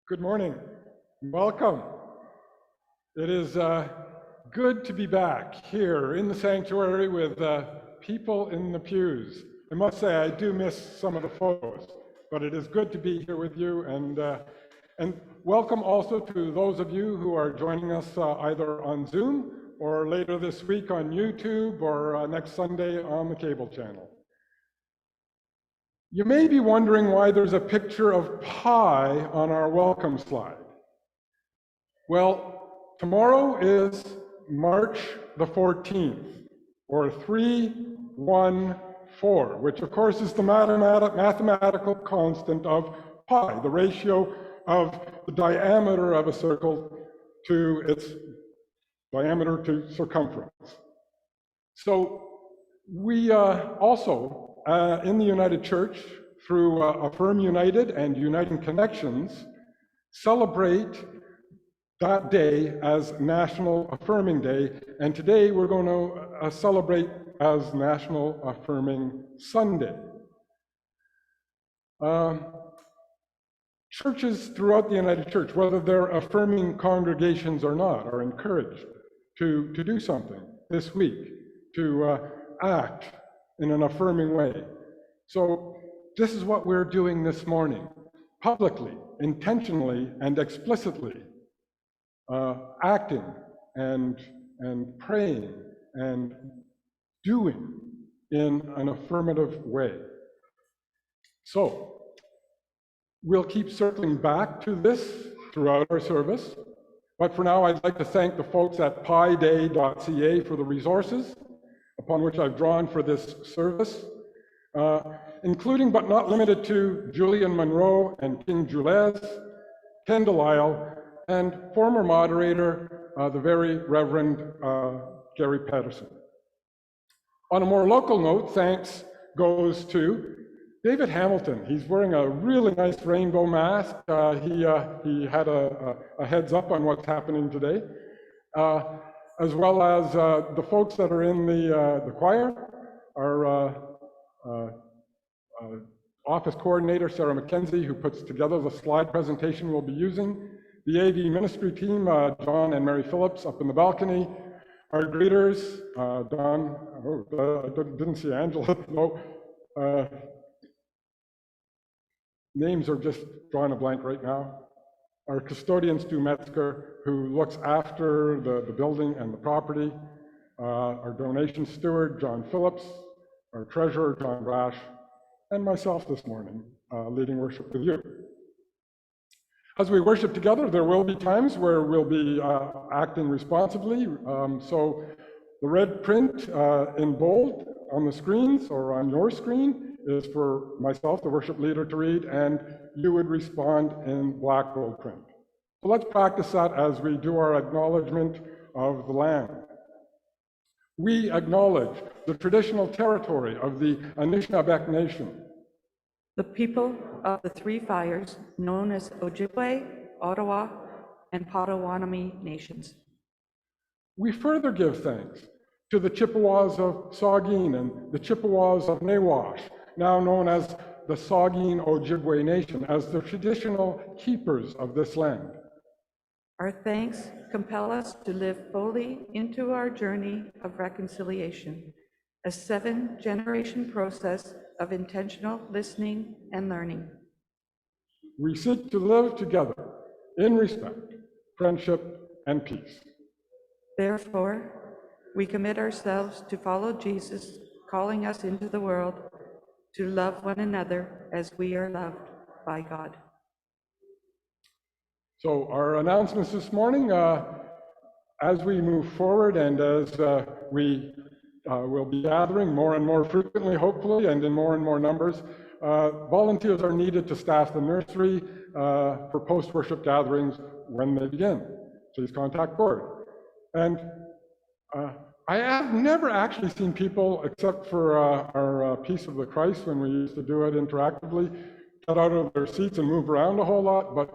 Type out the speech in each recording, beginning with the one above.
Good morning. Welcome. It is good to be back here in the sanctuary with people in the pews. I must say I do miss some of the photos, but it is good to be here with you, and welcome also to those of you who are joining us either on Zoom or later this week on YouTube or next Sunday on the cable channel. You may be wondering why there's a picture of pie on our welcome slide. Well, tomorrow is March the 14th, or 314, which of course is the mathematical constant of pi, the ratio of the diameter of a circle to its diameter to circumference. So we also, in the United Church, through Affirm United and Uniting Connections, celebrate that day as National Affirming Day, and today we're going to celebrate as National Affirming Sunday. Churches throughout the United Church, whether they're affirming congregations or not, are encouraged to do something this week, to act in an affirming way. So this is what we're doing this morning, publicly, intentionally, and explicitly. Acting and praying and doing in an affirmative way. So we'll keep circling back to this throughout our service, but for now I'd like to thank the folks at piday.ca for the resources upon which I've drawn for this service, including but not limited to Julian Monroe and King Jules, Ken Delisle, and former moderator, the very Reverend Gary Patterson. On a more local note, thanks goes to David Hamilton. He's wearing a really nice rainbow mask. He had a heads up on what's happening today, as well as the folks that are in the choir, our office coordinator, Sarah McKenzie, who puts together the slide presentation we'll be using, the AV ministry team, John and Mary Phillips up in the balcony, our greeters, Don, I didn't see Angela, no, names are just drawing a blank right now. Our custodian, Stu Metzger, who looks after the building and the property, our donation steward, John Phillips, our treasurer, John Rash, and myself this morning, leading worship with you. As we worship together, there will be times where we'll be acting responsibly. So the red print in bold on the screens or on your screen is for myself, the worship leader, to read, and you would respond in black bold print. So let's practice that as we do our acknowledgement of the land. We acknowledge the traditional territory of the Anishinaabe Nation, the people of the Three Fires, known as Ojibwe, Ottawa, and Potawatomi nations. We further give thanks to the Chippewas of Saugeen and the Chippewas of Nawash, now known as the Saugeen Ojibwe Nation, as the traditional keepers of this land. Our thanks compel us to live fully into our journey of reconciliation, a 7-generation process of intentional listening and learning. We seek to live together in respect, friendship, and peace. Therefore, we commit ourselves to follow Jesus, calling us into the world to love one another as we are loved by God. So our announcements this morning, as we move forward and as we will be gathering more and more frequently, hopefully, and in more and more numbers, volunteers are needed to staff the nursery for post-worship gatherings when they begin. Please contact Gord. And I have never actually seen people, except for our Peace of the Christ, when we used to do it interactively, get out of their seats and move around a whole lot, but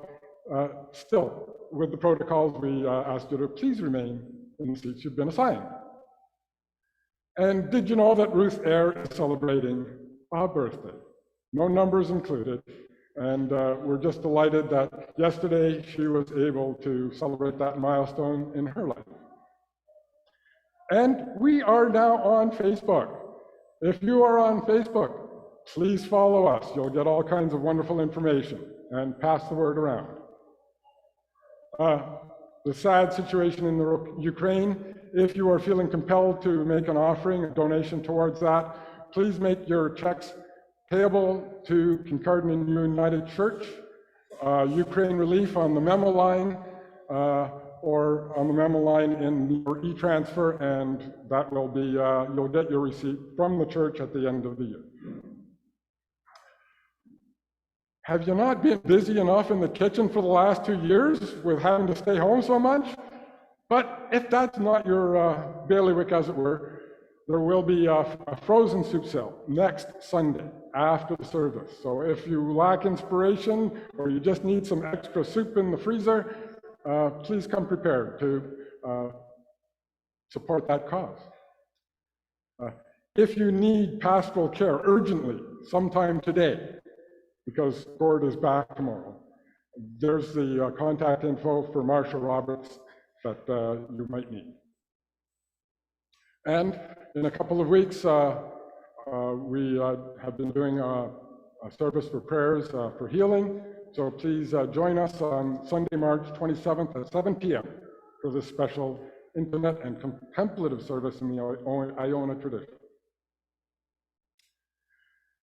still, with the protocols, we ask you to please remain in the seats you've been assigned. And did you know that Ruth Eyre is celebrating a birthday? No numbers included. And we're just delighted that yesterday she was able to celebrate that milestone in her life. And we are now on Facebook. If you are on Facebook, please follow us. You'll get all kinds of wonderful information and pass the word around. The sad situation in the Ukraine, if you are feeling compelled to make an offering, a donation towards that, please make your checks payable to Kincardine United Church, Ukraine Relief on the memo line, or on the memo line in your e-transfer, and that will be, you'll get your receipt from the church at the end of the year. Have you not been busy enough in the kitchen for the last 2 years with having to stay home so much? But if that's not your bailiwick, as it were, there will be a frozen soup sale next Sunday after the service. So if you lack inspiration or you just need some extra soup in the freezer, please come prepared to support that cause. If you need pastoral care urgently, sometime today, because Gord is back tomorrow, there's the contact info for Marsha Roberts that you might need. And in a couple of weeks, we have been doing a service for prayers for healing. So please join us on Sunday, March 27th at 7 p.m. for this special intimate and contemplative service in the Iona tradition.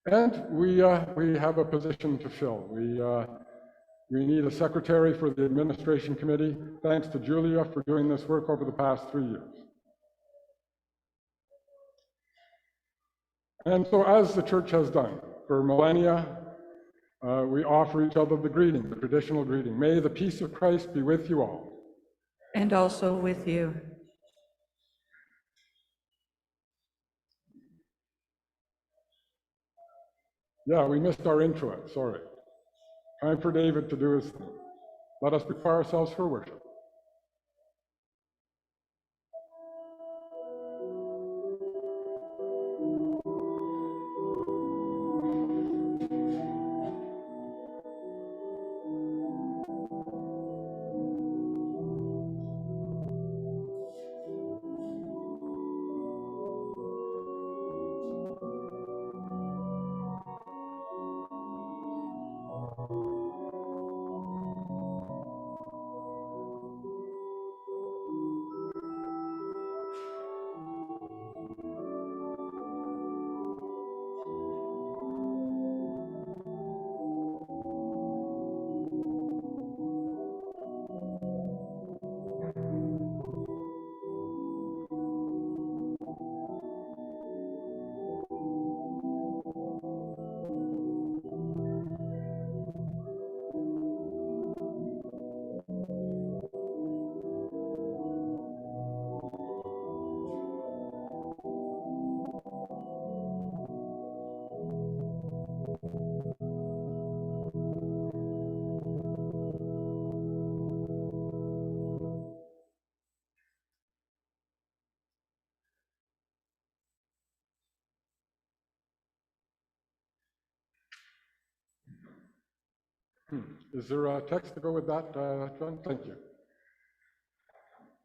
And we have a position to fill. We need a secretary for the administration committee. Thanks to Julia for doing this work over the past 3 years. And so as the church has done for millennia, we offer each other the greeting, the traditional greeting. May the peace of Christ be with you all. And also with you. Yeah, we missed our introit, sorry. Time for David to do his thing. Let us prepare ourselves for worship. Is there a text to go with that, John? Thank you.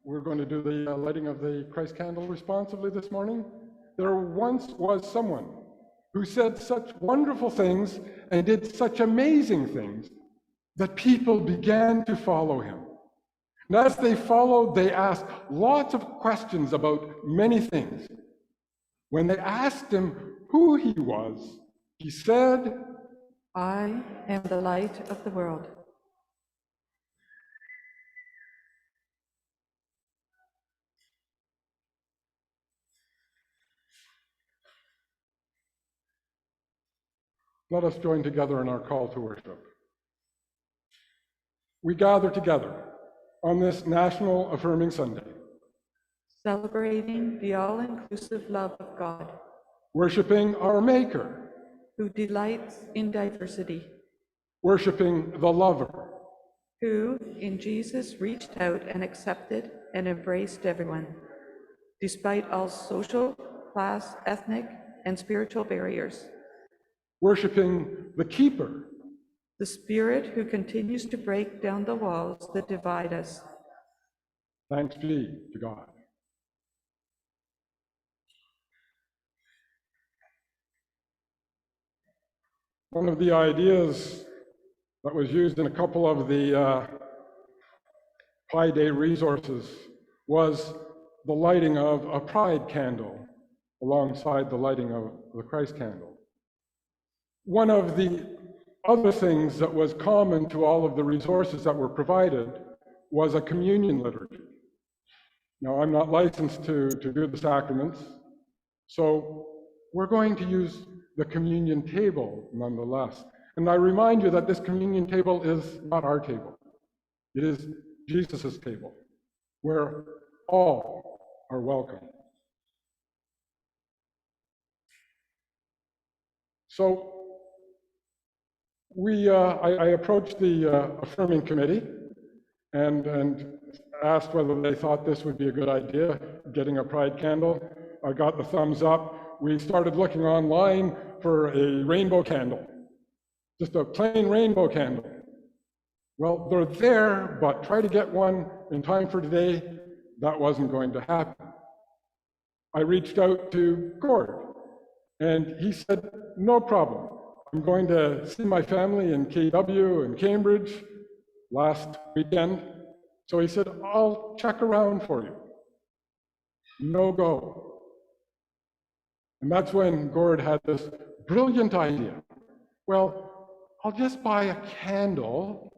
We're going to do the lighting of the Christ candle responsively this morning. There once was someone who said such wonderful things and did such amazing things that people began to follow him. And as they followed, they asked lots of questions about many things. When they asked him who he was, he said, I am the light of the world. Let us join together in our call to worship. We gather together on this National Affirming Sunday, Celebrating the all-inclusive love of God, worshiping our Maker, who delights in diversity, worshiping the Lover, who in Jesus reached out and accepted and embraced everyone, despite all social, class, ethnic, and spiritual barriers, worshiping the Keeper, the Spirit who continues to break down the walls that divide us. Thanks be to God. One of the ideas that was used in a couple of the Pi Day resources was the lighting of a pride candle alongside the lighting of the Christ candle. One of the other things that was common to all of the resources that were provided was a communion liturgy. Now, I'm not licensed to do the sacraments, so we're going to use the communion table nonetheless. And I remind you that this communion table is not our table. It is Jesus' table, where all are welcome. So I approached the affirming committee and asked whether they thought this would be a good idea, getting a pride candle. I got the thumbs up. We started looking online for a rainbow candle, just a plain rainbow candle. Well, they're there, but try to get one in time for today, that wasn't going to happen. I reached out to Gord, and he said, no problem. I'm going to see my family in KW in Cambridge last weekend. So he said, I'll check around for you. No go. And that's when Gord had this brilliant idea. Well, I'll just buy a candle,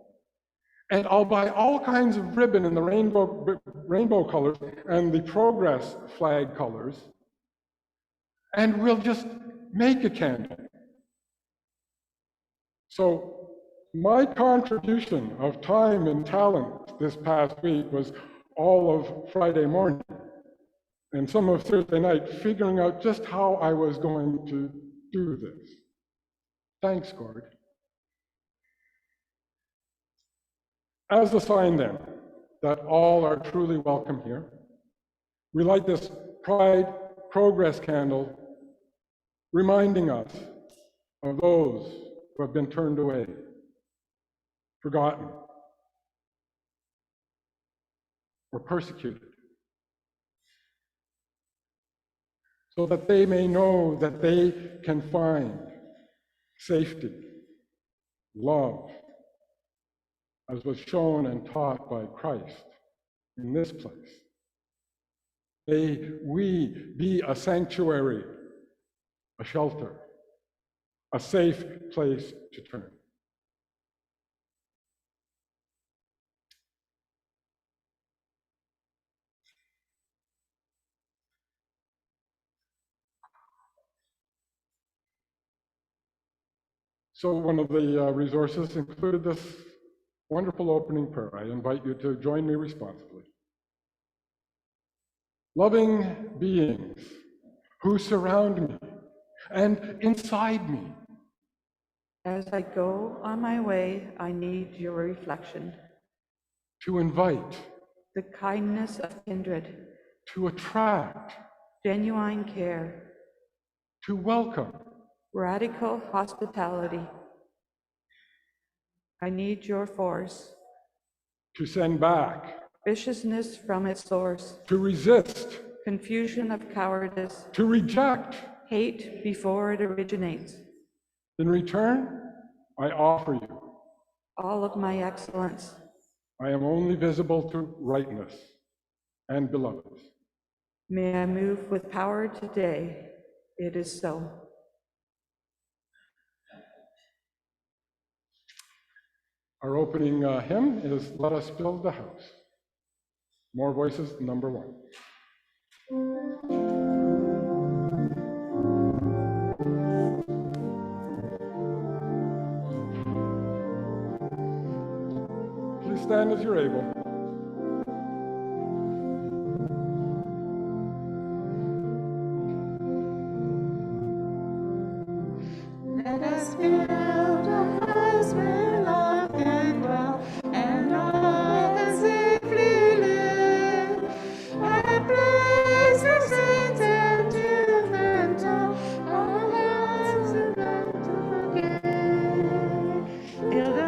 and I'll buy all kinds of ribbon in the rainbow colors and the Progress flag colors, and we'll just make a candle. So my contribution of time and talent this past week was all of Friday morning and some of Thursday night figuring out just how I was going to do this. Thanks, Gord. As a sign then that all are truly welcome here, we light this Pride Progress candle, reminding us of those who have been turned away, forgotten, or persecuted, so that they may know that they can find safety, love, as was shown and taught by Christ in this place. May we be a sanctuary, a shelter, a safe place to turn. So one of the resources included this wonderful opening prayer. I invite you to join me responsibly. Loving beings who surround me and inside me. As I go on my way, I need your reflection. To invite. The kindness of kindred. To attract. Genuine care. To welcome. Radical hospitality. I need your force. To send back. Viciousness from its source. To resist. Confusion of cowardice. To reject. Hate before it originates. In return, I offer you all of my excellence. I am only visible to rightness and beloveds. May I move with power today. It is so. Our opening hymn is Let Us Build the House. More Voices, number 1. Please stand as you're able. Let us build a house where love can dwell, and all can safely live. A place for saints and children tall, all hearts are bound to forgive. Build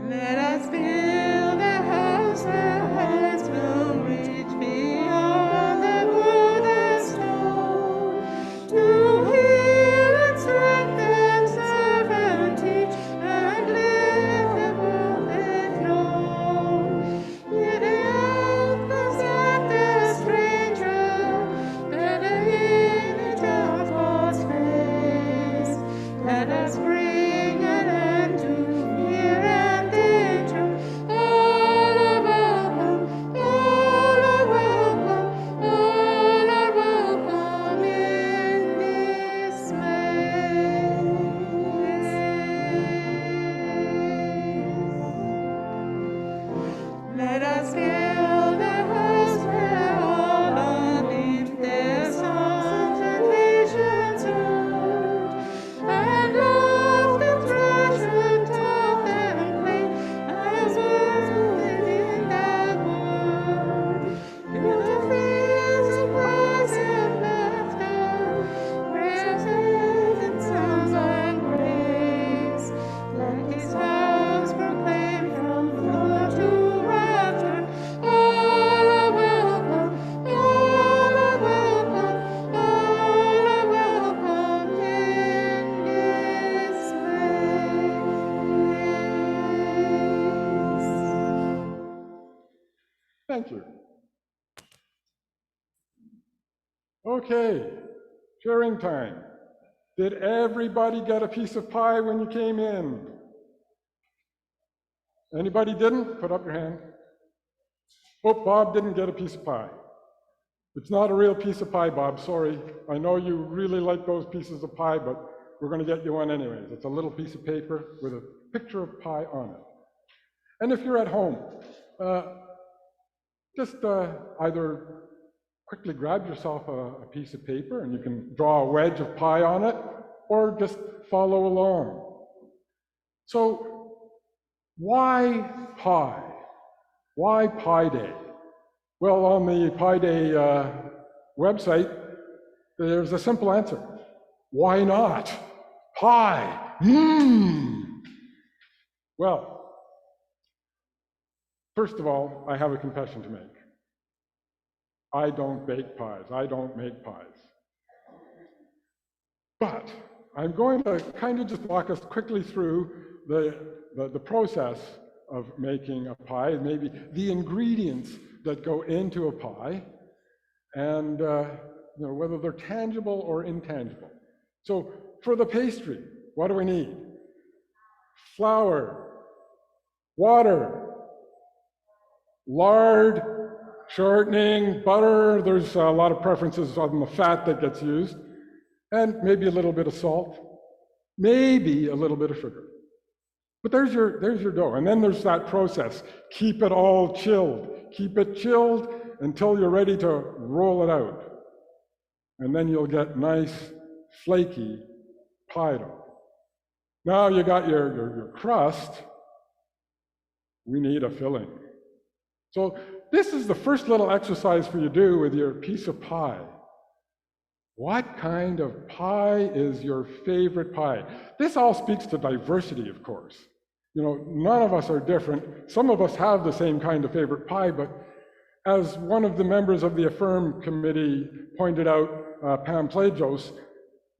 Let us build a house where heights will reach beyond the wood and stone, to heal and strengthen, serve and teach, and live the world known. Let the earth accept a stranger, let the image of God's face. Let us bring an end to fear and danger. All are welcome, all are welcome, all are welcome in this place. Let us build a house where all underneath their songs and visions heard, and love the treasure taught and played as words within that word. Till the fields of praise and laughter, prayers and sounds and grace. Let this house proclaim from floor to rafter, all are welcome, all are welcome, all are welcome in this place. Thank you. Okay, sharing time. Did everybody get a piece of pie when you came in? Anybody didn't? Put up your hand. Oh, Bob didn't get a piece of pie. It's not a real piece of pie, Bob, sorry. I know you really like those pieces of pie, but we're going to get you one anyways. It's a little piece of paper with a picture of pie on it. And if you're at home, just either quickly grab yourself a piece of paper and you can draw a wedge of pie on it, or just follow along. So, why pie? Why Pi Day? Well, on the Pi Day website, there's a simple answer. Why not? Pie. Well, first of all, I have a confession to make. I don't bake pies. I don't make pies. But I'm going to kind of just walk us quickly through the process of making a pie, maybe the ingredients that go into a pie, and whether they're tangible or intangible. So for the pastry, what do we need? Flour, water, lard, shortening, butter. There's a lot of preferences on the fat that gets used, and maybe a little bit of salt, maybe a little bit of sugar. But there's your dough, and then there's that process. Keep it all chilled. Keep it chilled until you're ready to roll it out. And then you'll get nice, flaky pie dough. Now you got your crust. We need a filling. So this is the first little exercise for you to do with your piece of pie. What kind of pie is your favorite pie? This all speaks to diversity, of course. None of us are different. Some of us have the same kind of favorite pie, but as one of the members of the Affirm committee pointed out, Pam Plajos,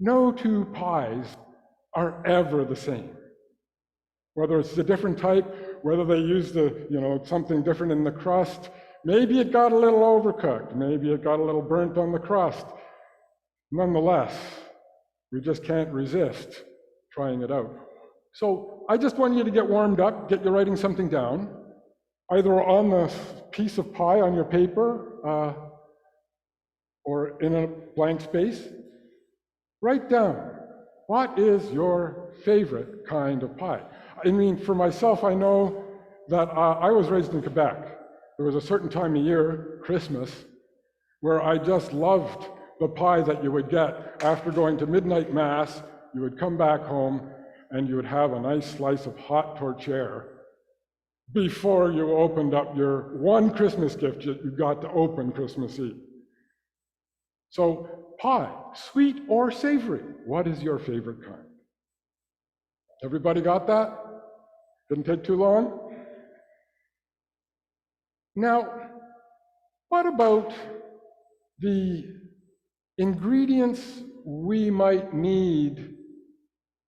no two pies are ever the same. Whether it's a different type, whether they use something different in the crust, maybe it got a little overcooked, maybe it got a little burnt on the crust. Nonetheless, we just can't resist trying it out. So I just want you to get warmed up, get you writing something down, either on the piece of pie on your paper or in a blank space. Write down, what is your favorite kind of pie? I mean, for myself, I know that I was raised in Quebec. There was a certain time of year, Christmas, where I just loved the pie that you would get after going to midnight mass. You would come back home and you would have a nice slice of hot tortilla before you opened up your one Christmas gift that you got to open Christmas Eve. So pie, sweet or savory, what is your favorite kind? Everybody got that? Didn't take too long? Now, what about the ingredients we might need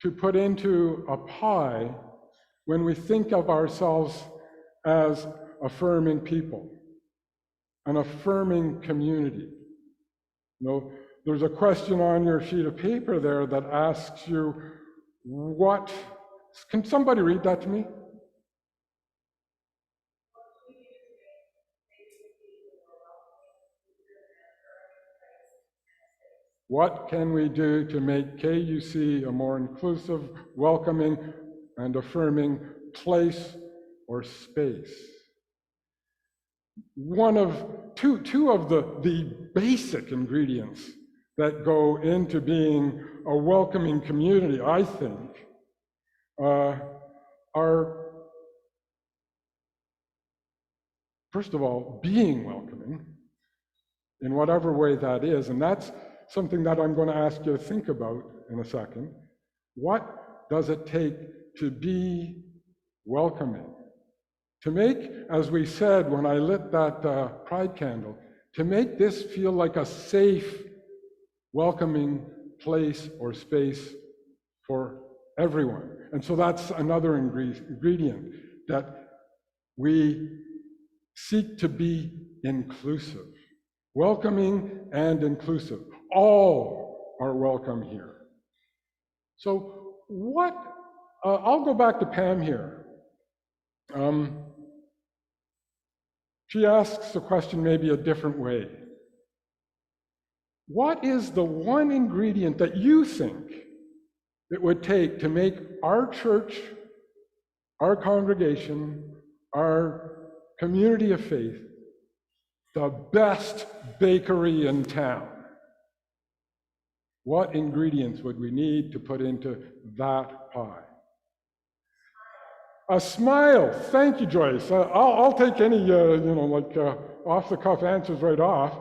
to put into a pie when we think of ourselves as affirming people, an affirming community? You know, there's a question on your sheet of paper there that asks you, what, can somebody read that to me? What can we do to make KUC a more inclusive, welcoming, and affirming place or space? Two of the basic ingredients that go into being a welcoming community, I think, are, first of all, being welcoming in whatever way that is, and that's something that I'm going to ask you to think about in a second. What does it take to be welcoming? To make, as we said when I lit that pride candle, to make this feel like a safe, welcoming place or space for everyone. And so that's another ingredient, that we seek to be inclusive. Welcoming and inclusive. All are welcome here. So I'll go back to Pam here. She asks the question maybe a different way. What is the one ingredient that you think it would take to make our church, our congregation, our community of faith, the best bakery in town? What ingredients would we need to put into that pie? A smile. Thank you, Joyce. I'll take any, off-the-cuff answers right off.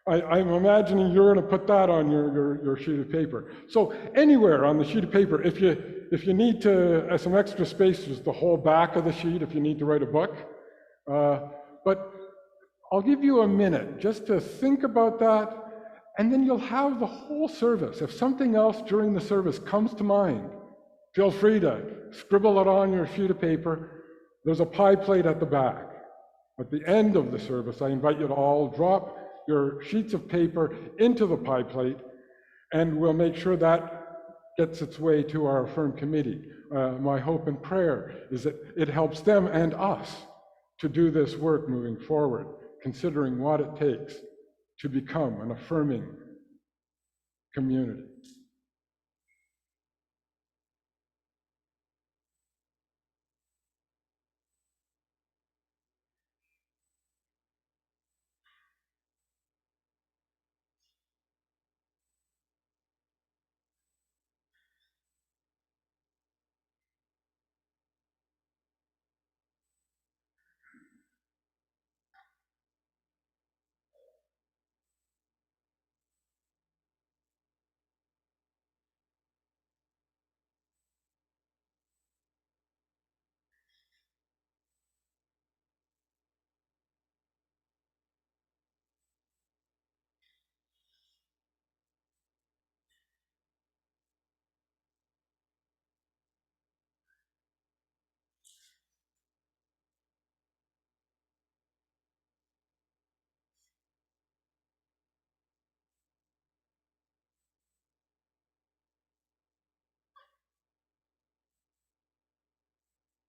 I'm imagining you're going to put that on your sheet of paper. So anywhere on the sheet of paper, if you need to some extra space, there's the whole back of the sheet if you need to write a book. But I'll give you a minute just to think about that, and then you'll have the whole service. If something else during the service comes to mind, feel free to scribble it on your sheet of paper. There's a pie plate at the back. At the end of the service, I invite you to all drop your sheets of paper into the pie plate, and we'll make sure that gets its way to our Affirm committee. My hope and prayer is that it helps them and us to do this work moving forward, considering what it takes to become an affirming community.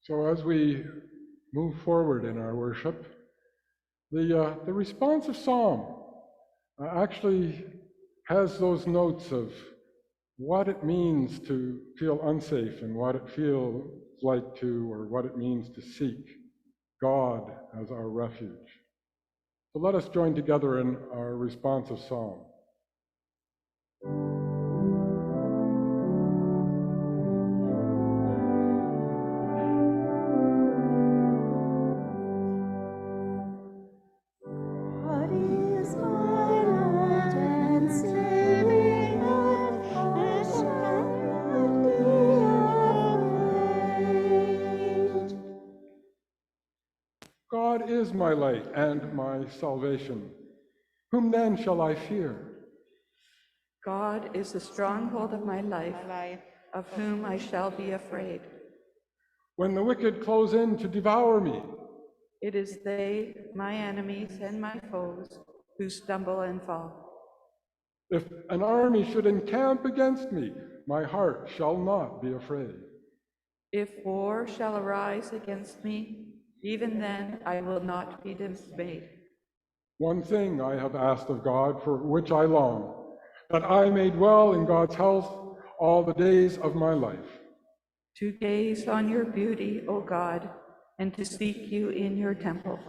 So as we move forward in our worship, the responsive psalm actually has those notes of what it means to feel unsafe and what it feels like to, or what it means to seek God as our refuge. So let us join together in our responsive psalm. God is my light and my salvation. Whom then shall I fear? God is the stronghold of my life. Of whom I shall be afraid. When the wicked close in to devour me, It is they, my enemies and my foes, who stumble and fall. if an army should encamp against me, my heart shall not be afraid. If war shall arise against me, even then I will not be dismayed. One thing I have asked of God, for which I long, that I may dwell in God's house all the days of my life, To gaze on your beauty, O God, and to seek you in your temple.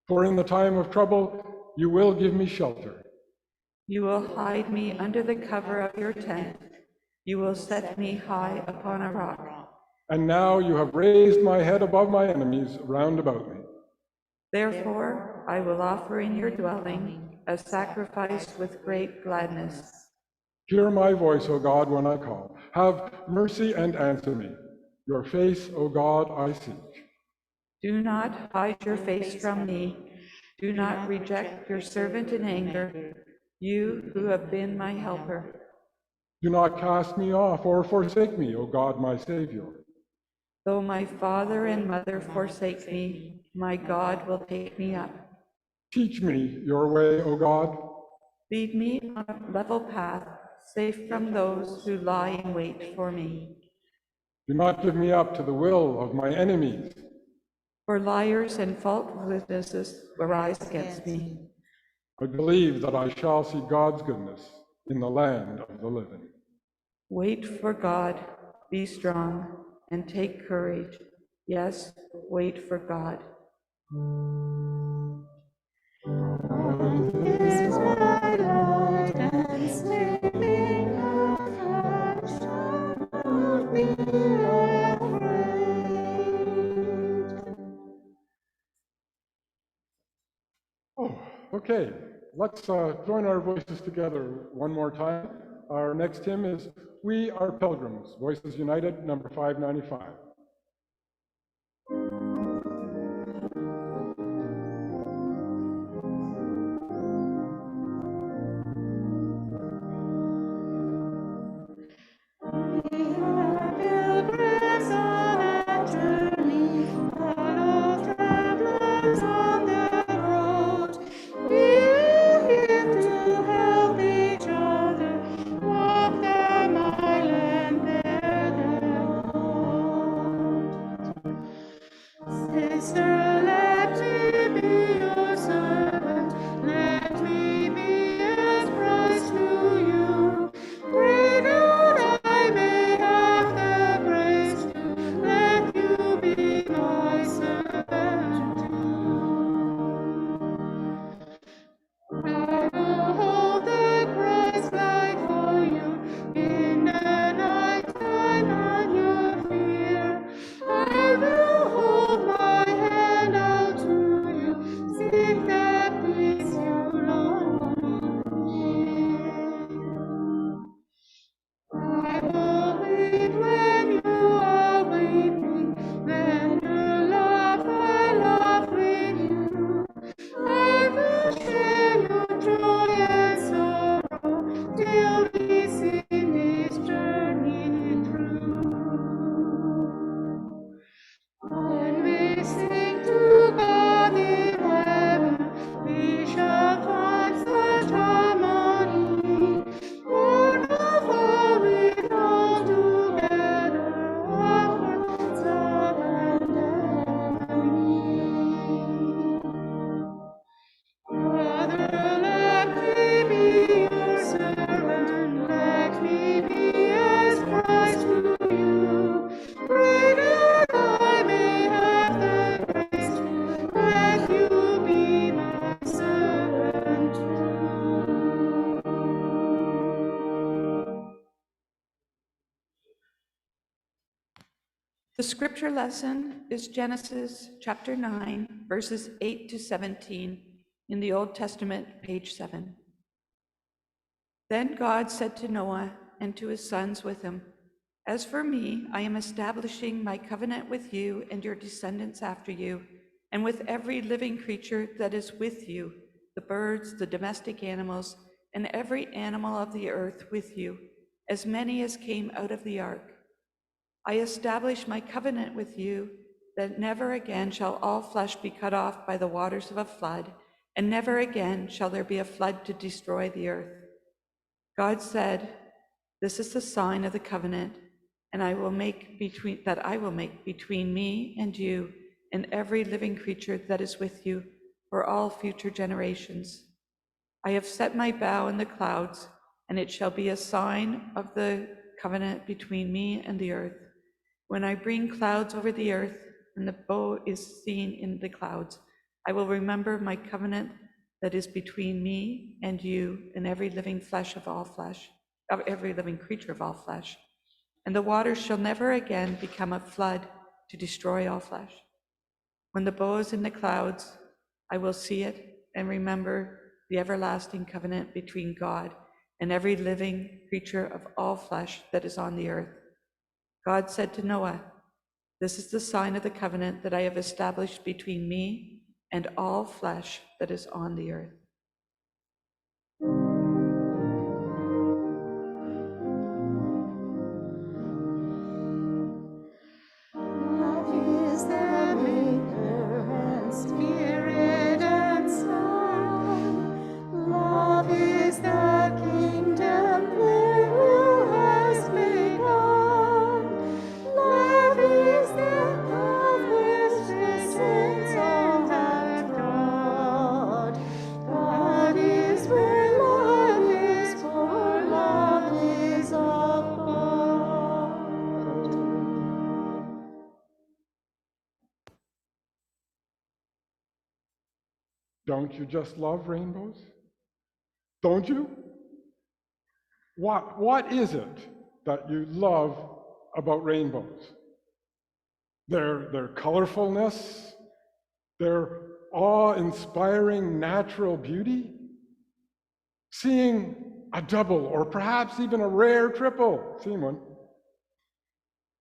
for in the time of trouble you will give me shelter. You will hide me under the cover of your tent. You will set me high upon a rock. And now you have raised my head above my enemies round about me. Therefore, I will offer in your dwelling a sacrifice with great gladness. Hear my voice, O God, when I call. Have mercy and answer me. Your face, O God, I seek. Do not hide your face from me. Do not reject your servant in anger, you who have been my helper. Do not cast me off or forsake me, O God, my Savior. Though my father and mother forsake me, my God will take me up. Teach me your way, O God. Lead me on a level path, safe from those who lie in wait for me. Do not give me up to the will of my enemies. For liars and false witnesses arise against me. I believe that I shall see God's goodness in the land of the living. Wait for God, be strong, and take courage. Yes, wait for God. Is my light and saving love, I shall not be afraid. Oh, okay. Let's join our voices together one more time. Our next hymn is We Are Pilgrims, Voices United, number 595. We are pilgrims on a journey, fellow travelers on the road. We are here to help each other walk the mile and bear the load. Sister, let me be your servant. Let me be as Christ to you. Pray that I may have the grace to let you be my servant too. I will hold the Christ light for you in the night time on your fear. I will hold my hand out to you, seek that peace you long for. I will weep when you are weeping, then the love I love with you. I will share your joy and sorrow till we see this journey through. When we sing to God in heaven, we shall find such harmony. Born of all with all together, our hearts love and harmony. Brother, let me be your servant, let me be as Christ to you. Pray that I may have the grace to let you be my servant too. The scripture lesson is Genesis chapter 9, verses 8 to 17 in the Old Testament, page 7. Then God said to Noah and to his sons with him, As for me, I am establishing my covenant with you and your descendants after you and with every living creature that is with you, the birds, the domestic animals, and every animal of the earth with you, as many as came out of the ark. I establish my covenant with you, that never again shall all flesh be cut off by the waters of a flood, and never again shall there be a flood to destroy the earth. God said, "This is the sign of the covenant, and I will make between me and you and every living creature that is with you for all future generations. I have set my bow in the clouds, and it shall be a sign of the covenant between me and the earth. When I bring clouds over the earth, and the bow is seen in the clouds, I will remember my covenant that is between me and you and every living creature of all flesh. And the waters shall never again become a flood to destroy all flesh. When the bow is in the clouds, I will see it and remember the everlasting covenant between God and every living creature of all flesh that is on the earth." God said to Noah, "This is the sign of the covenant that I have established between me and all flesh that is on the earth." Love is the maker and spirit and sound. Love is the kingdom there who has begun. Love is the path which descends all have trod. God is where love is, for love is of God. Don't you just love rainbows? Don't you? What is it that you love about rainbows? Their colorfulness, their awe-inspiring natural beauty? Seeing a double or perhaps even a rare triple, seen one.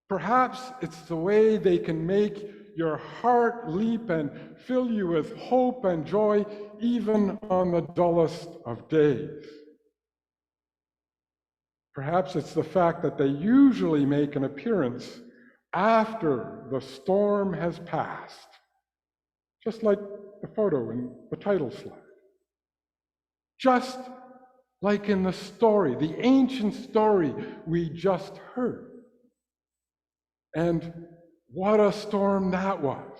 Perhaps it's the way they can make your heart leap and fill you with hope and joy even on the dullest of days. Perhaps it's the fact that they usually make an appearance after the storm has passed, just like the photo in the title slide. Just like in the story, the ancient story we just heard. And what a storm that was.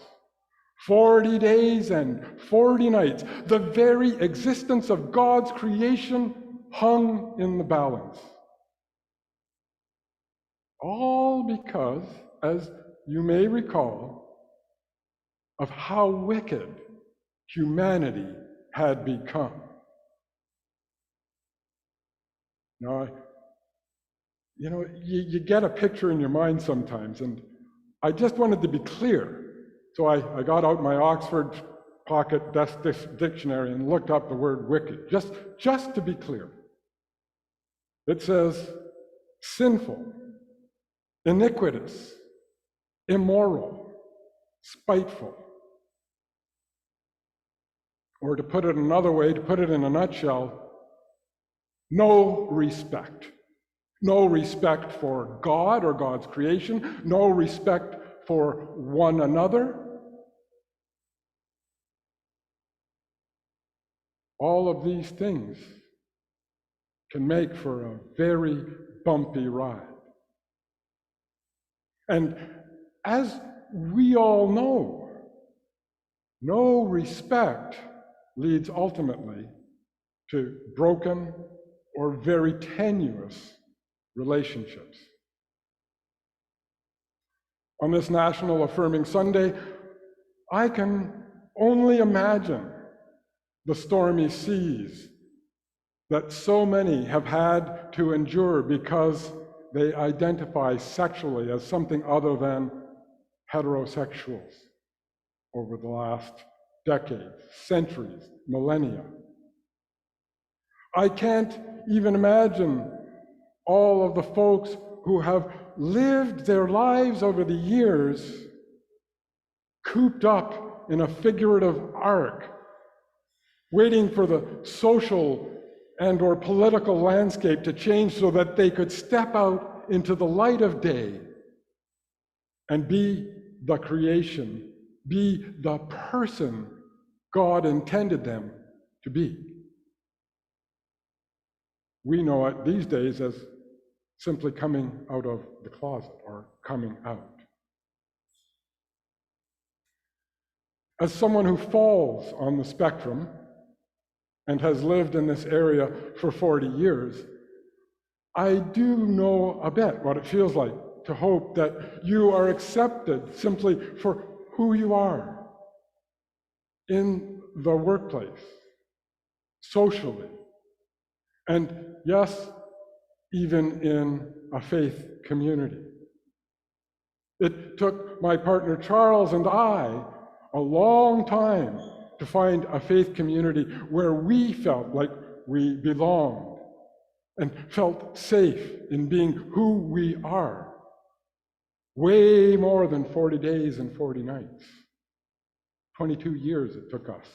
40 days and 40 nights. The very existence of God's creation hung in the balance. All because, as you may recall, of how wicked humanity had become. Now, you get a picture in your mind sometimes, and I just wanted to be clear. So I got out my Oxford Pocket Dictionary and looked up the word wicked, just to be clear. It says sinful, iniquitous, immoral, spiteful. Or to put it another way, to put it in a nutshell, no respect. No respect for God or God's creation, no respect for one another. All of these things can make for a very bumpy ride. And as we all know, no respect leads ultimately to broken or very tenuous relationships. On this National Affirming Sunday, I can only imagine the stormy seas that so many have had to endure because they identify sexually as something other than heterosexuals over the last decades, centuries, millennia. I can't even imagine all of the folks who have lived their lives over the years cooped up in a figurative arc, waiting for the social and or political landscape to change so that they could step out into the light of day and be the creation, be the person God intended them to be. We know it these days as simply coming out of the closet or coming out. As someone who falls on the spectrum and has lived in this area for 40 years, I do know a bit what it feels like to hope that you are accepted simply for who you are in the workplace, socially, and yes, even in a faith community. It took my partner Charles and I a long time to find a faith community where we felt like we belonged and felt safe in being who we are. Way more than 40 days and 40 nights. 22 years it took us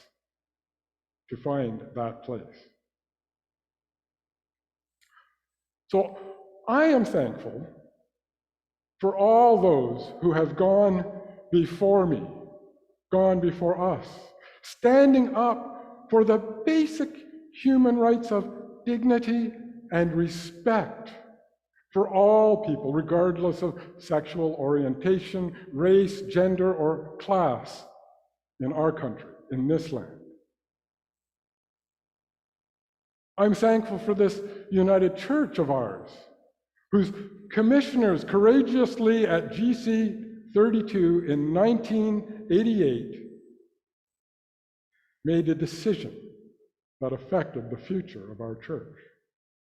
to find that place. So I am thankful for all those who have gone before me, gone before us, standing up for the basic human rights of dignity and respect for all people, regardless of sexual orientation, race, gender, or class in our country, in this land. I'm thankful for this United Church of ours, whose commissioners courageously at GC 32 in 1988 made a decision that affected the future of our church.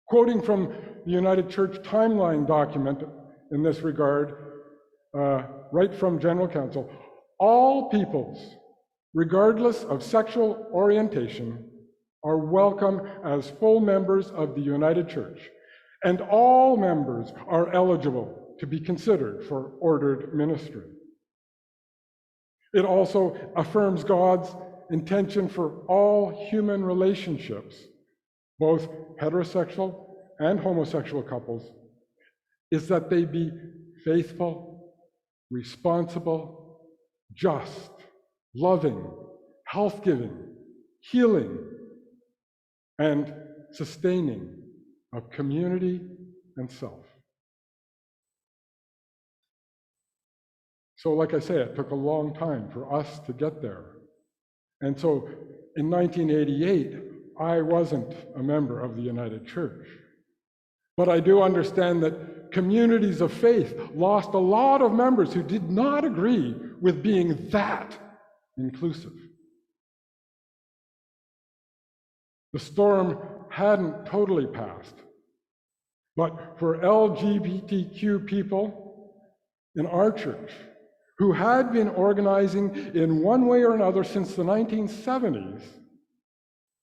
Quoting from the United Church timeline document in this regard, right from General Council, all peoples, regardless of sexual orientation, are welcome as full members of the United Church, and all members are eligible to be considered for ordered ministry. It also affirms God's intention for all human relationships, both heterosexual and homosexual couples, is that they be faithful, responsible, just, loving, health-giving, healing, and sustaining of community and self. So like I say, it took a long time for us to get there. And so in 1988, I wasn't a member of the United Church. But I do understand that communities of faith lost a lot of members who did not agree with being that inclusive. The storm hadn't totally passed, but for LGBTQ people in our church who had been organizing in one way or another since the 1970s,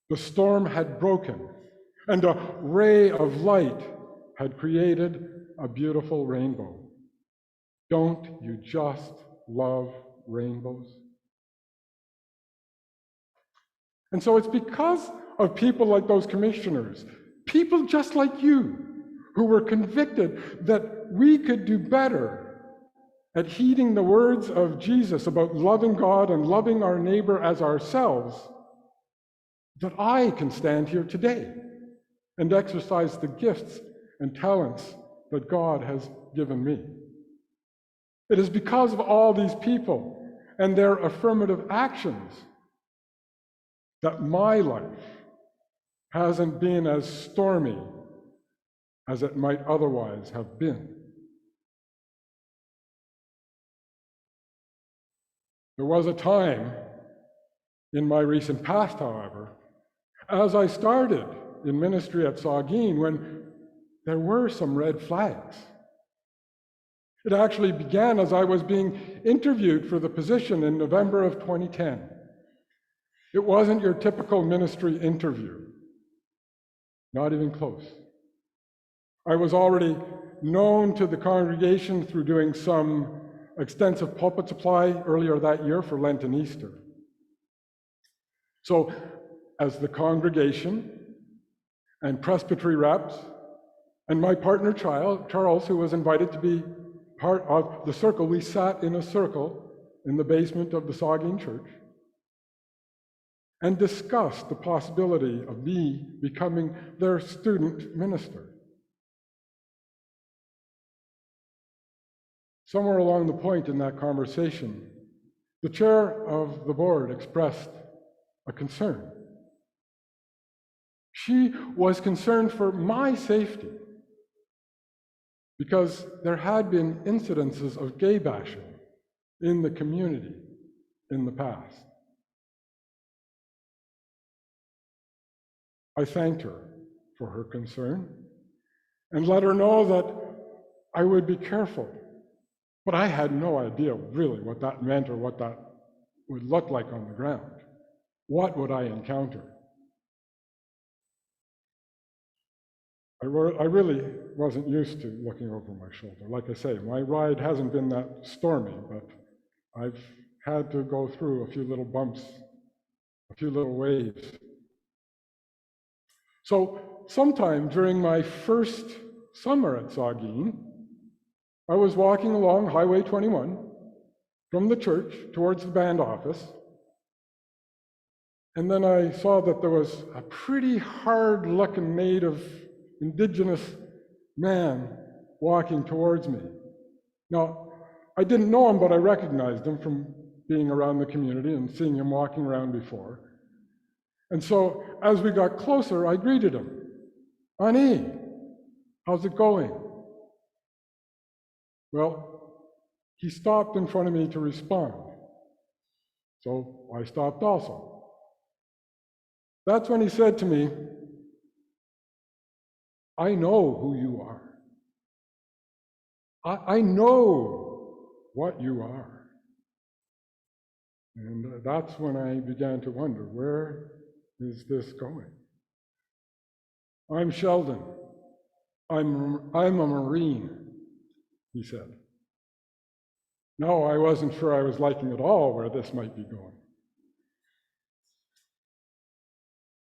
the storm had broken, and a ray of light had created a beautiful rainbow. Don't you just love rainbows? And so it's because of people like those commissioners, people just like you, who were convicted that we could do better at heeding the words of Jesus about loving God and loving our neighbor as ourselves, that I can stand here today and exercise the gifts and talents that God has given me. It is because of all these people and their affirmative actions that my life hasn't been as stormy as it might otherwise have been. There was a time in my recent past, however, as I started in ministry at Saugeen, when there were some red flags. It actually began as I was being interviewed for the position in November of 2010. It wasn't your typical ministry interview, not even close. I was already known to the congregation through doing some extensive pulpit supply earlier that year for Lent and Easter. So, as the congregation and presbytery reps, and my partner Charles, who was invited to be part of the circle, we sat in a circle in the basement of the Saugeen Church and discussed the possibility of me becoming their student minister. Somewhere along the point in that conversation, the chair of the board expressed a concern. She was concerned for my safety because there had been incidences of gay bashing in the community in the past. I thanked her for her concern and let her know that I would be careful. But I had no idea really what that meant or what that would look like on the ground. What would I encounter? I really wasn't used to looking over my shoulder. Like I say, my ride hasn't been that stormy, but I've had to go through a few little bumps, a few little waves. So sometime during my first summer at Saugeen, I was walking along Highway 21 from the church towards the band office, and then I saw that there was a pretty hard-looking native Indigenous man walking towards me. Now, I didn't know him, but I recognized him from being around the community and seeing him walking around before. And so, as we got closer, I greeted him. "Ani, how's it going?" Well, he stopped in front of me to respond. So I stopped also. That's when he said to me, "I know who you are. I know what you are." And that's when I began to wonder, where is this going? "I'm Sheldon. I'm a Marine," he said. No, I wasn't sure I was liking at all where this might be going.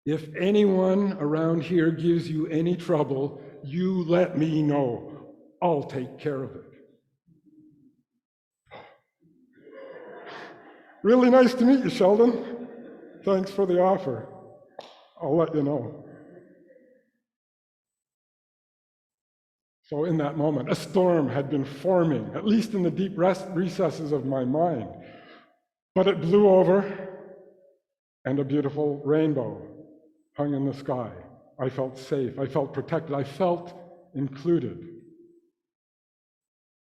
"If anyone around here gives you any trouble, you let me know. I'll take care of it." "Really nice to meet you, Sheldon. Thanks for the offer. I'll let you know." So in that moment, a storm had been forming, at least in the deep recesses of my mind. But it blew over, and a beautiful rainbow hung in the sky. I felt safe. I felt protected. I felt included.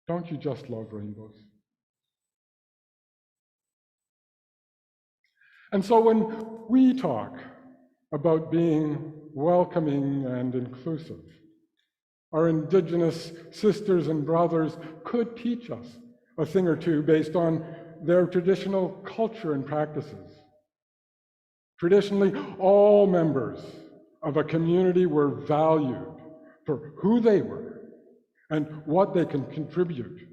Don't you just love rainbows? And so when we talk about being welcoming and inclusive, our Indigenous sisters and brothers could teach us a thing or two based on their traditional culture and practices. Traditionally, all members of a community were valued for who they were and what they can contribute,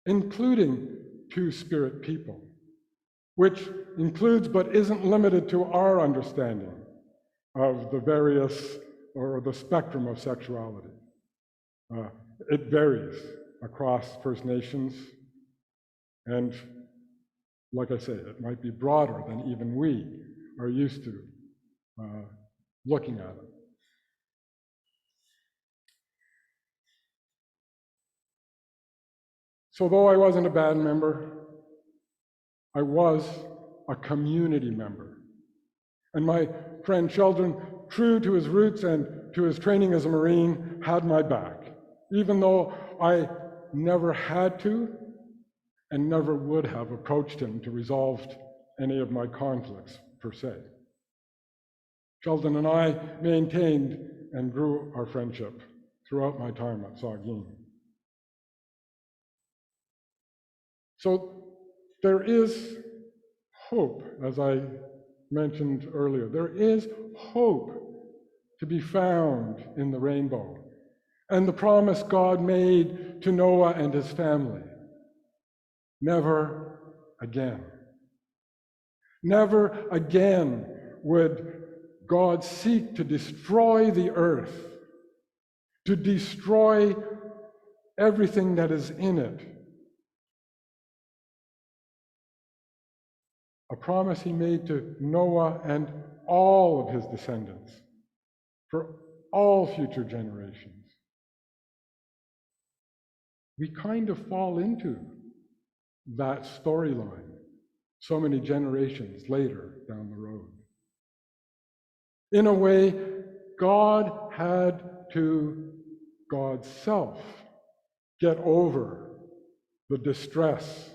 including two-spirit people, which includes but isn't limited to our understanding of the various or the spectrum of sexuality. It varies across First Nations, and like I say, it might be broader than even we are used to looking at it. So though I wasn't a band member, I was a community member. And my friend Sheldon, true to his roots and to his training as a Marine, had my back, even though I never had to and never would have approached him to resolve any of my conflicts, per se. Sheldon and I maintained and grew our friendship throughout my time at Saugeen. So there is hope, as I mentioned earlier. There is hope to be found in the rainbow and the promise God made to Noah and his family. Never again. Never again would God seek to destroy the earth, to destroy everything that is in it. A promise he made to Noah and all of his descendants for all future generations. We kind of fall into that storyline so many generations later down the road. In a way, God had to, God's self, get over the distress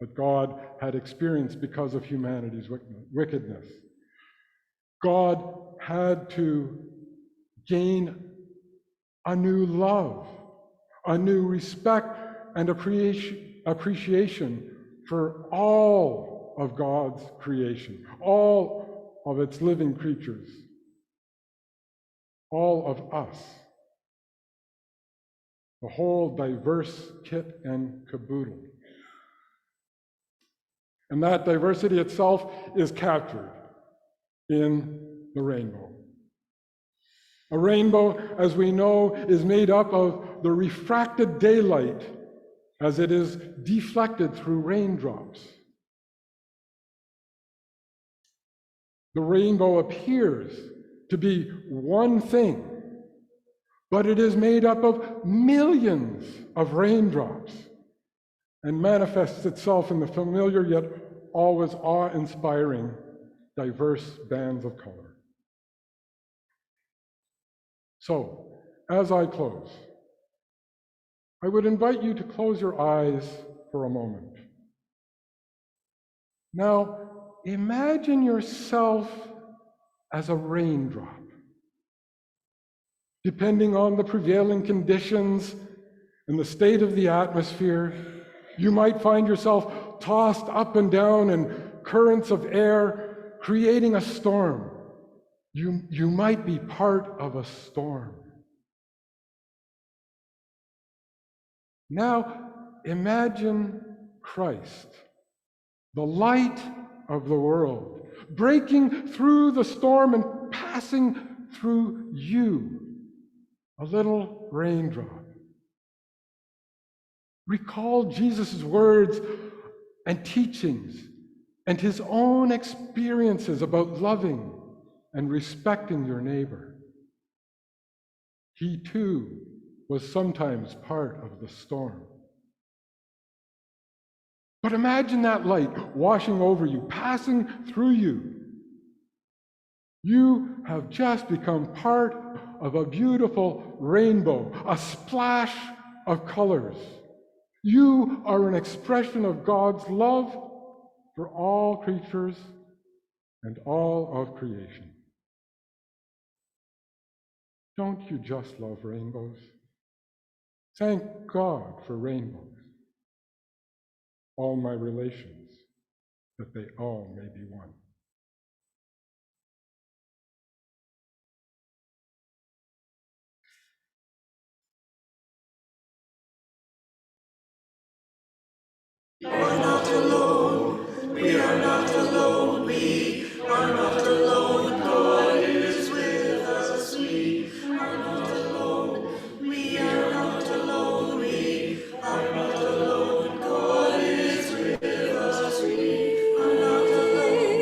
that God had experienced because of humanity's wickedness. God had to gain a new love, a new respect and appreciation for all of God's creation, all of its living creatures, all of us, the whole diverse kit and caboodle. And that diversity itself is captured in the rainbow. A rainbow, as we know, is made up of the refracted daylight as it is deflected through raindrops. The rainbow appears to be one thing, but it is made up of millions of raindrops and manifests itself in the familiar yet always awe-inspiring diverse bands of color. So, as I close, I would invite you to close your eyes for a moment. Now, imagine yourself as a raindrop. Depending on the prevailing conditions and the state of the atmosphere, you might find yourself tossed up and down in currents of air, creating a storm. You might be part of a storm. Now, imagine Christ, the light of the world, breaking through the storm and passing through you, a little raindrop. Recall Jesus' words and teachings and his own experiences about loving and respecting your neighbor. He too was sometimes part of the storm. But imagine that light washing over you, passing through you. You have just become part of a beautiful rainbow, a splash of colors. You are an expression of God's love for all creatures and all of creation. Don't you just love rainbows? Thank God for rainbows. All my relations, that they all may be one. We are not alone. We are not alone. We are not alone. God is with us. We are not alone. We are not alone. We are not alone. God is with us. We are not alone.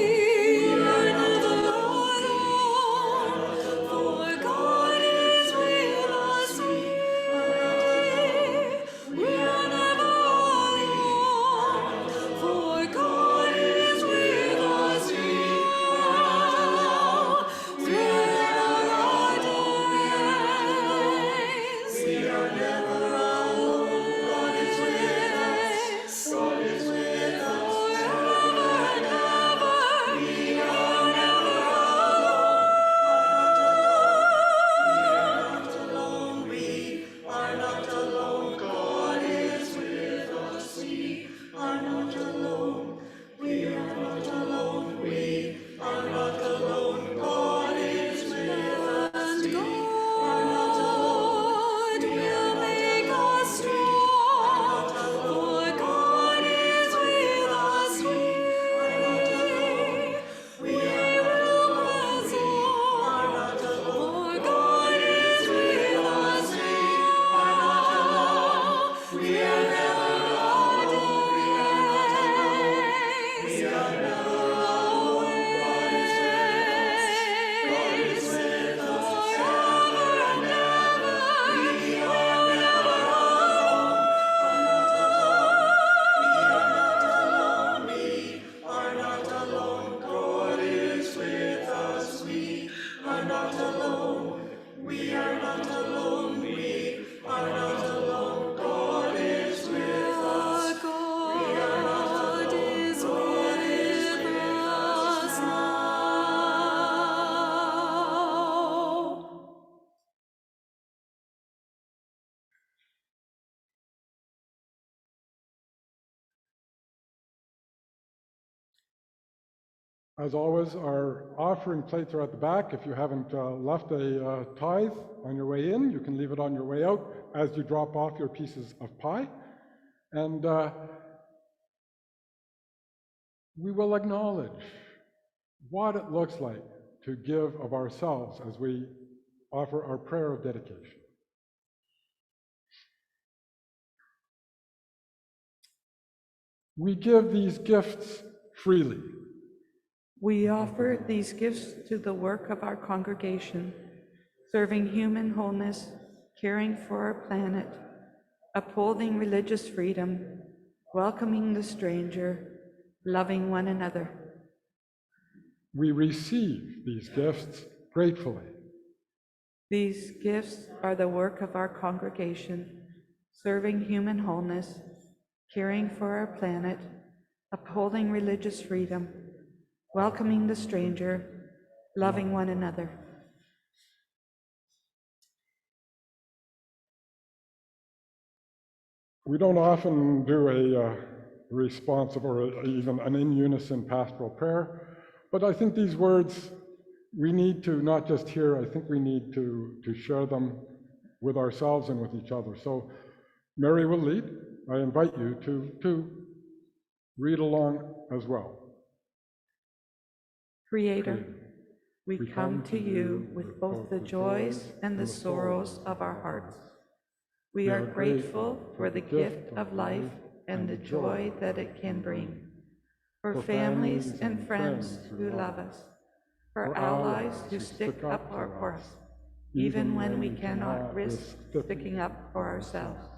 As always, our offering plates are at the back. If you haven't left a tithe on your way in, you can leave it on your way out as you drop off your pieces of pie. And we will acknowledge what it looks like to give of ourselves as we offer our prayer of dedication. We give these gifts freely. We offer these gifts to the work of our congregation, serving human wholeness, caring for our planet, upholding religious freedom, welcoming the stranger, loving one another. We receive these gifts gratefully. These gifts are the work of our congregation, serving human wholeness, caring for our planet, upholding religious freedom, welcoming the stranger, loving one another. We don't often do a responsive or even an in unison pastoral prayer, but I think these words we need to not just hear, I think we need to share them with ourselves and with each other. So Mary will lead. I invite you to read along as well. Creator, we come to you with both the joys and the sorrows of our hearts. We are grateful for the gift of life and the joy that it can bring, for families and friends who love us, for allies who stick up for us, even when we cannot risk sticking up for ourselves,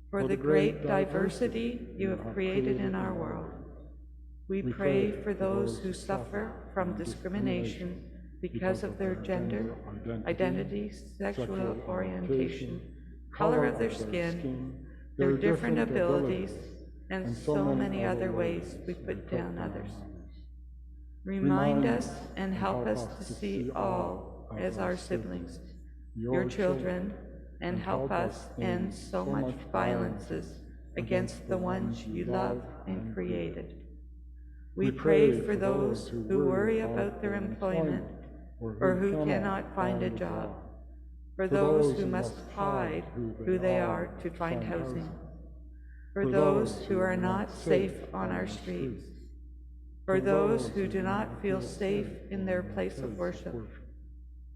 for the great diversity you have created in our world. We pray for those who suffer from discrimination because of their gender, identity, sexual orientation, color of their skin, their different abilities, and so many other ways we put down others. Remind us and help us to see all as our siblings, your children, and help us end so much violences against the ones you love and created. We pray for those who worry about their employment or who cannot find a job, for those who must hide who they are to find housing, for those who are not safe on our streets, for those who do not feel safe in their place of worship,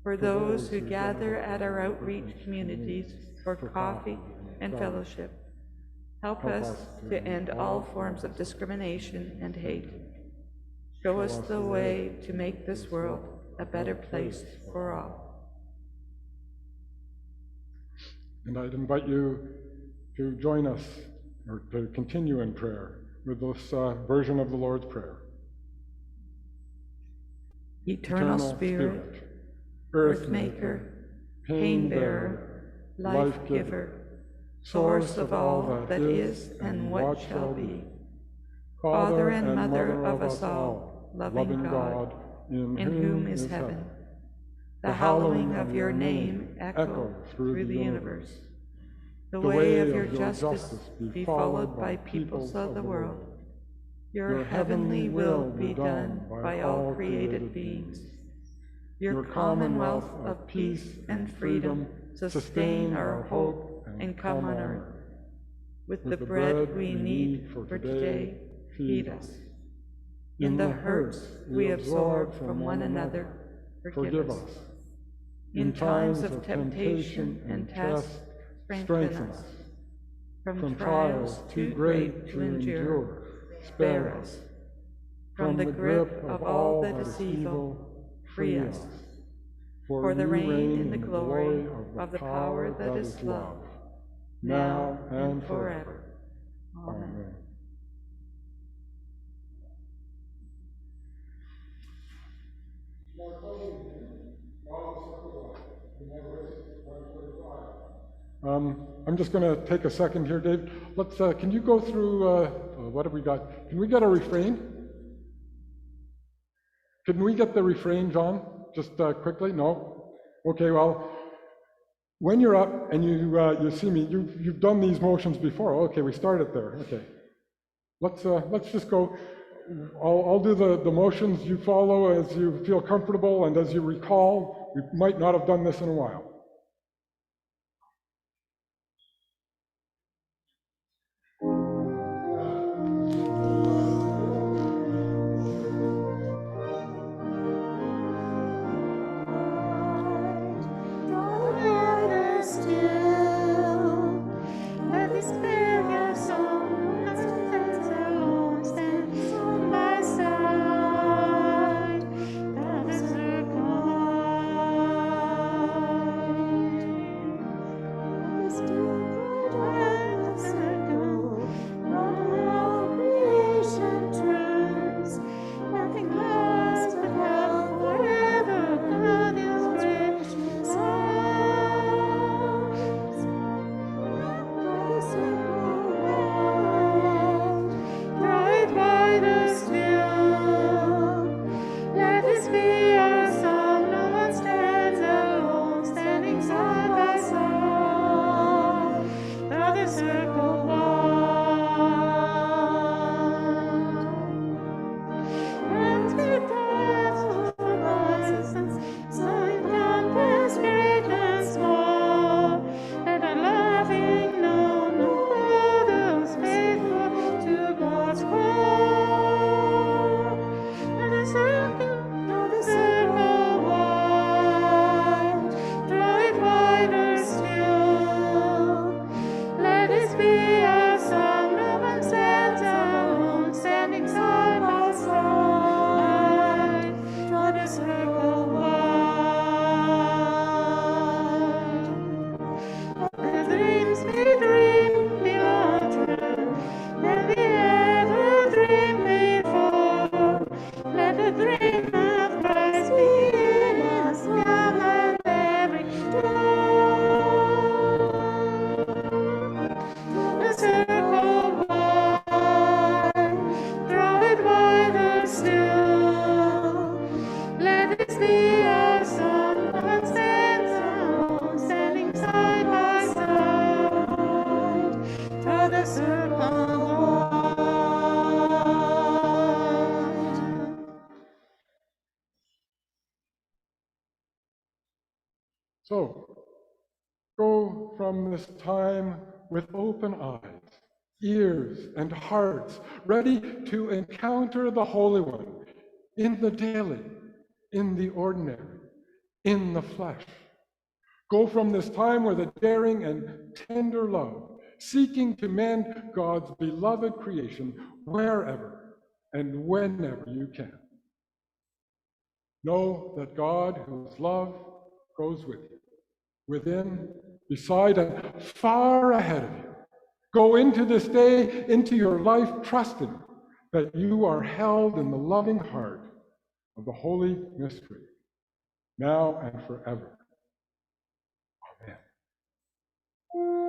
for those who gather at our outreach communities for coffee and fellowship. Help us to end all forms of discrimination and hate. Show us the way to make this world a better place for all. And I'd invite you to join us, or to continue in prayer with this version of the Lord's Prayer. Eternal Spirit, Earth Maker, Pain Bearer, Life Giver, Source of all that is and what shall be, Father and Mother of us all, loving God, in whom is heaven. The hallowing of your name echo through the universe. The way of your justice be followed by peoples of the world. Your heavenly will be done by all created beings. Your commonwealth of peace and freedom sustain our hope and come on earth. With the bread we need for today, feed us. In the hurts we absorb from one another, forgive us. In times of temptation and test, strengthen us. From trials too great to endure, spare us. From the grip of all that is evil, free us. For the reign and the glory of the power that is love, now and forever. Amen. I'm just going to take a second here, Dave. Let's. Can you go through, what have we got? Can we get a refrain? Can we get the refrain, John? Just quickly? No? Okay, well, when you're up and you see me, you've done these motions before. Okay, we started there. Okay. Let's just go. I'll do the motions, you follow as you feel comfortable and as you recall. We might not have done this in a while. So, go from this time with open eyes, ears, and hearts, ready to encounter the Holy One in the daily, in the ordinary, in the flesh. Go from this time with a daring and tender love, seeking to mend God's beloved creation wherever and whenever you can. Know that God, who is love, goes with you, within, beside, and far ahead of you. Go into this day, into your life, trusting that you are held in the loving heart of the Holy Mystery, now and forever. Amen.